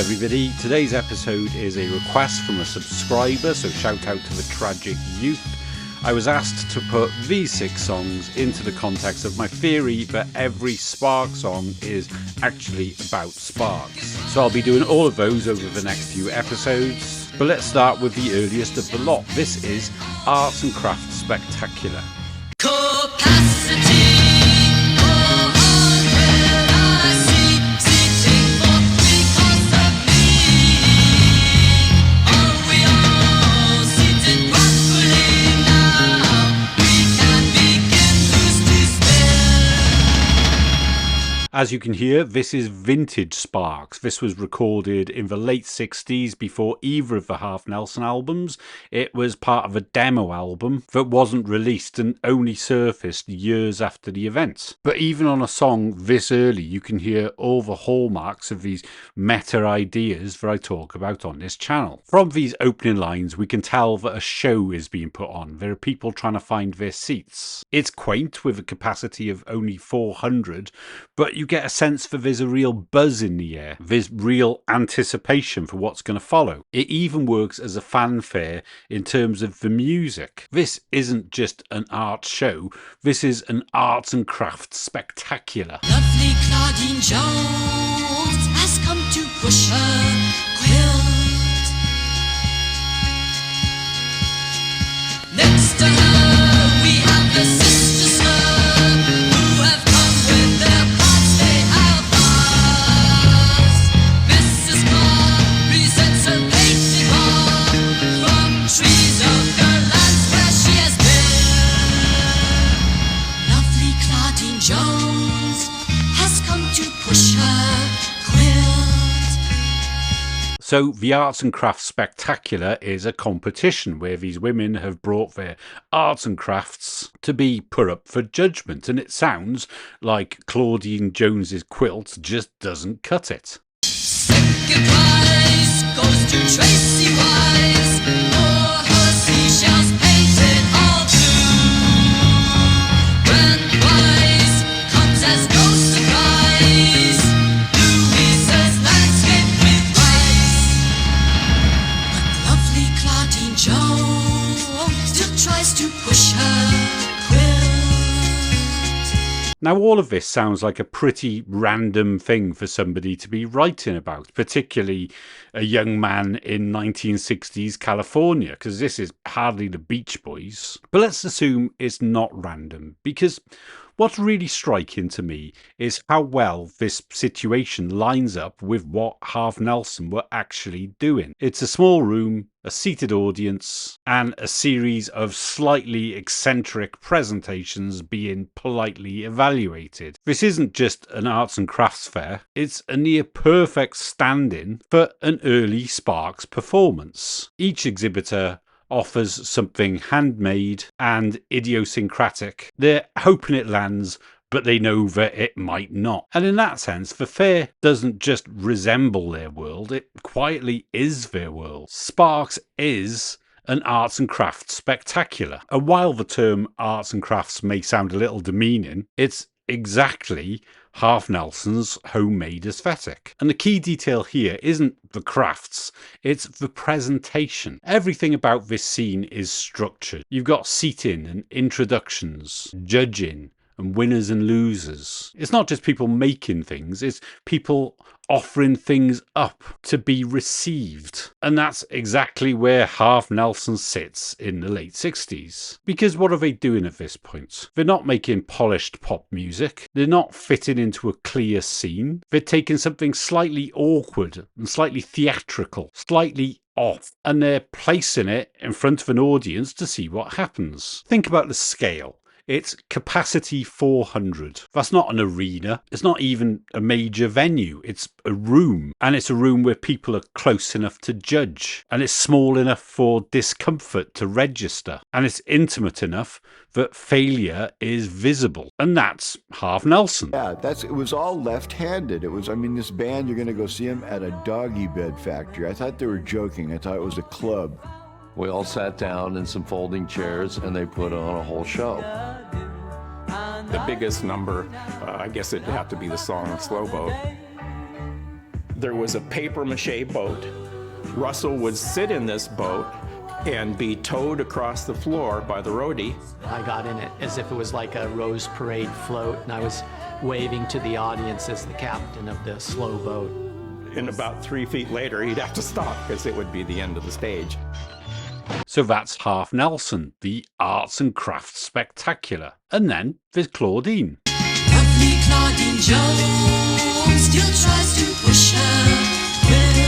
everybody. Today's episode is a request from a subscriber, so shout out to the Tragic Youth. I was asked to put these 6 songs into the context of my theory that every Sparks song is actually about Sparks. So I'll be doing all of those over the next few episodes, but let's start with the earliest of the lot. This is Arts and Crafts Spectacular. Capacity. As you can hear, this is vintage Sparks. This was recorded in the late 60s before either of the Halfnelson albums. It was part of a demo album that wasn't released and only surfaced years after the events. But even on a song this early, you can hear all the hallmarks of these meta ideas that I talk about on this channel. From these opening lines, we can tell that a show is being put on. There are people trying to find their seats. It's quaint with a capacity of only 400, but you get a sense that there's a real buzz in the air. There's real anticipation for what's going to follow. It even works as a fanfare in terms of the music. This isn't just an art show. This is an arts and crafts spectacular. Lovely Claudine Jones has come to push her quilt. Next to her we have the sisters who have come with their pots they have us. Mrs. Clark presents her painted bark from trees of the lands where she has been. Lovely Claudine Jones has come to push her quilt. So the Arts and Crafts Spectacular is a competition where these women have brought their arts and crafts to be put up for judgment, and it sounds like Claudine Jones's quilt just doesn't cut it. Second prize goes to Tracy Wise for her seashells painted all blue. Grand prize comes as no surprise, Louisa's landscape with rice. But lovely Claudine Jones still tries to push her quilt. Now, all of this sounds like a pretty random thing for somebody to be writing about, particularly a young man in 1960s California, because this is hardly the Beach Boys. But let's assume it's not random, because what's really striking to me is how well this situation lines up with what Halfnelson were actually doing. It's a small room, a seated audience, and a series of slightly eccentric presentations being politely evaluated. This isn't just an arts and crafts fair, it's a near perfect stand-in for an early Sparks performance. Each exhibitor offers something handmade and idiosyncratic. They're hoping it lands, but they know that it might not. And in that sense, the fair doesn't just resemble their world, it quietly is their world. Sparks is an arts and crafts spectacular. And while the term arts and crafts may sound a little demeaning, it's exactly Halfnelson's homemade aesthetic. And the key detail here isn't the crafts, it's the presentation. Everything about this scene is structured. You've got seating and introductions, judging, and winners and losers. It's not just people making things, it's people offering things up to be received. And that's exactly where Halfnelson sits in the late 60s. Because what are they doing at this point? They're not making polished pop music. They're not fitting into a clear scene. They're taking something slightly awkward and slightly theatrical, slightly off, and they're placing it in front of an audience to see what happens. Think about the scale. It's capacity 400. That's not an arena. It's not even a major venue. It's a room. And it's a room where people are close enough to judge. And it's small enough for discomfort to register. And it's intimate enough that failure is visible. And that's Halfnelson. Yeah, it was all left-handed. This band, you're going to go see them at a doggy bed factory. I thought they were joking. I thought it was a club. We all sat down in some folding chairs and they put on a whole show. The biggest number, I guess it'd have to be the song Slow Boat. there was a paper mache boat. Russell would sit in this boat and be towed across the floor by the roadie. I got in it as if it was like a Rose Parade float, and I was waving to the audience as the captain of the slow boat. And about 3 feet later, he'd have to stop because it would be the end of the stage. So that's Halfnelson, the arts and crafts spectacular. And then there's Claudine. Lovely Claudine Jones still tries to push her will.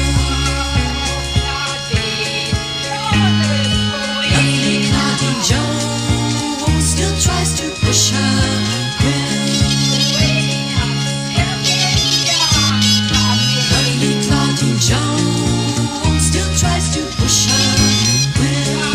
Lovely Claudine Jones still tries to push her will. Lovely Claudine Jones still tries to push her will.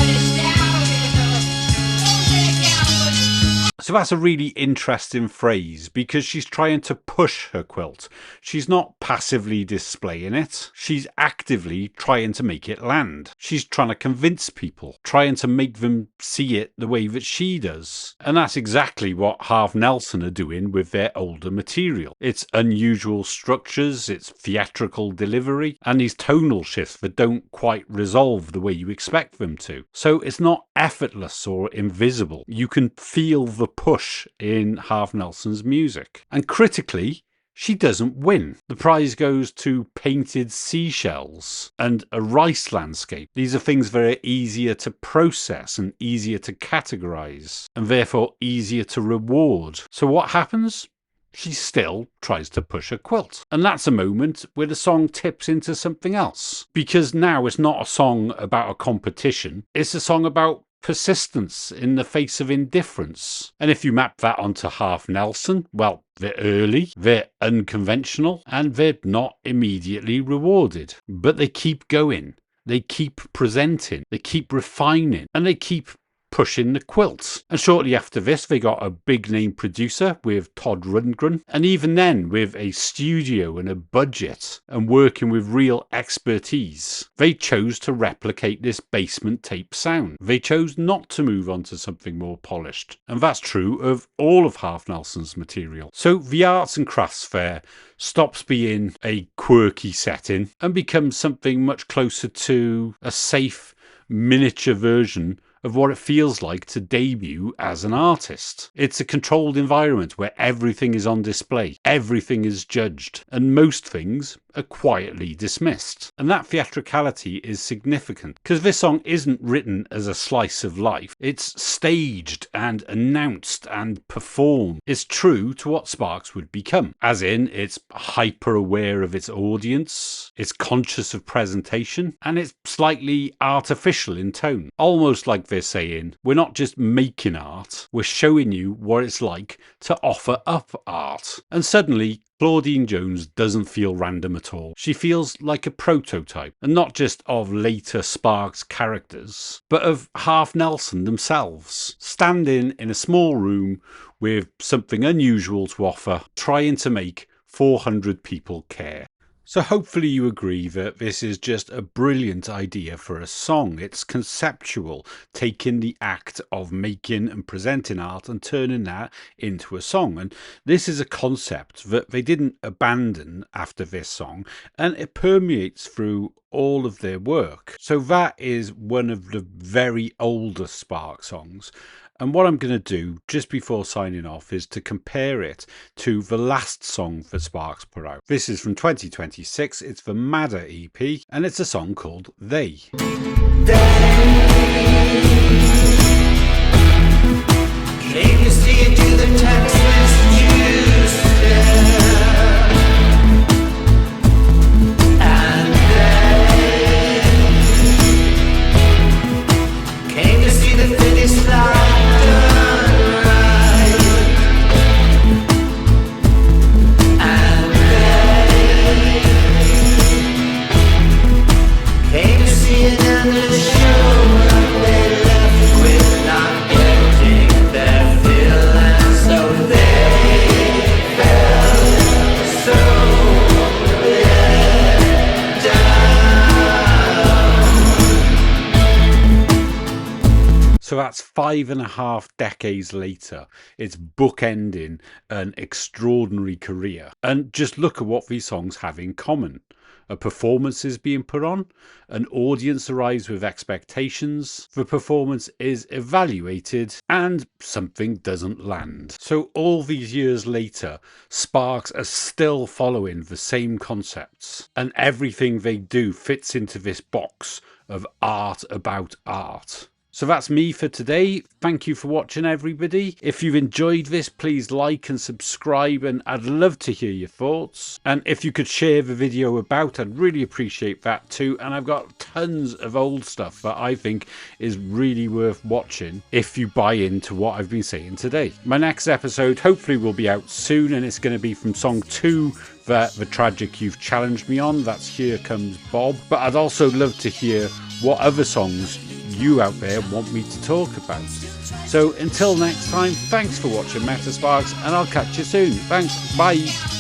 So that's a really interesting phrase because she's trying to push her quilt. She's not passively displaying it. She's actively trying to make it land. She's trying to convince people, trying to make them see it the way that she does. And that's exactly what Halfnelson are doing with their older material. It's unusual structures, it's theatrical delivery, and these tonal shifts that don't quite resolve the way you expect them to. So it's not effortless or invisible. You can feel the push in Halfnelson's music. And critically, she doesn't win. The prize goes to painted seashells and a rice landscape. These are things that are easier to process and easier to categorize, and therefore easier to reward. So what happens? She still tries to push a quilt. And that's a moment where the song tips into something else. Because now it's not a song about a competition, it's a song about persistence in the face of indifference. And if you map that onto Halfnelson, well, they're early, they're unconventional, and they're not immediately rewarded. But they keep going, they keep presenting, they keep refining, and they keep pushing the quilt. And shortly after this, they got a big name producer with Todd Rundgren. And even then, with a studio and a budget and working with real expertise, they chose to replicate this basement tape sound. They chose not to move on to something more polished. And that's true of all of Halfnelson's material. So the Arts and Crafts Fair stops being a quirky setting and becomes something much closer to a safe, miniature version of what it feels like to debut as an artist. It's a controlled environment where everything is on display, everything is judged, and most things are quietly dismissed. And that theatricality is significant because this song isn't written as a slice of life. It's staged and announced and performed. It's true to what Sparks would become, as in it's hyper aware of its audience, it's conscious of presentation, and it's slightly artificial in tone. Almost like they're saying, we're not just making art, we're showing you what it's like to offer up art. And suddenly, Claudine Jones doesn't feel random at all. She feels like a prototype, and not just of later Sparks characters, but of Halfnelson themselves, standing in a small room with something unusual to offer, trying to make 400 people care. So hopefully you agree that this is just a brilliant idea for a song. It's conceptual, taking the act of making and presenting art and turning that into a song. And this is a concept that they didn't abandon after this song, and it permeates through all of their work. So that is one of the very oldest Spark songs. And what I'm going to do just before signing off is to compare it to the last song that Sparks put out. This is from 2026. It's the Madder EP, and it's a song called They. Can you see it to the Texas Jews? And they came to see the finish line. So that's 5.5 decades later. It's bookending an extraordinary career. And just look at what these songs have in common. A performance is being put on, an audience arrives with expectations, the performance is evaluated, and something doesn't land. So all these years later, Sparks are still following the same concepts, and everything they do fits into this box of art about art. So that's me for today. Thank you for watching, everybody. If you've enjoyed this, please like and subscribe, and I'd love to hear your thoughts. And if you could share the video about, I'd really appreciate that too. And I've got tons of old stuff that I think is really worth watching if you buy into what I've been saying today. My next episode hopefully will be out soon, and it's going to be from song 2, the tragic you've challenged me on. That's Here Comes Bob. But I'd also love to hear what other songs you out there want me to talk about. So until next time, thanks for watching Meta Sparks, and I'll catch you soon. Thanks, bye.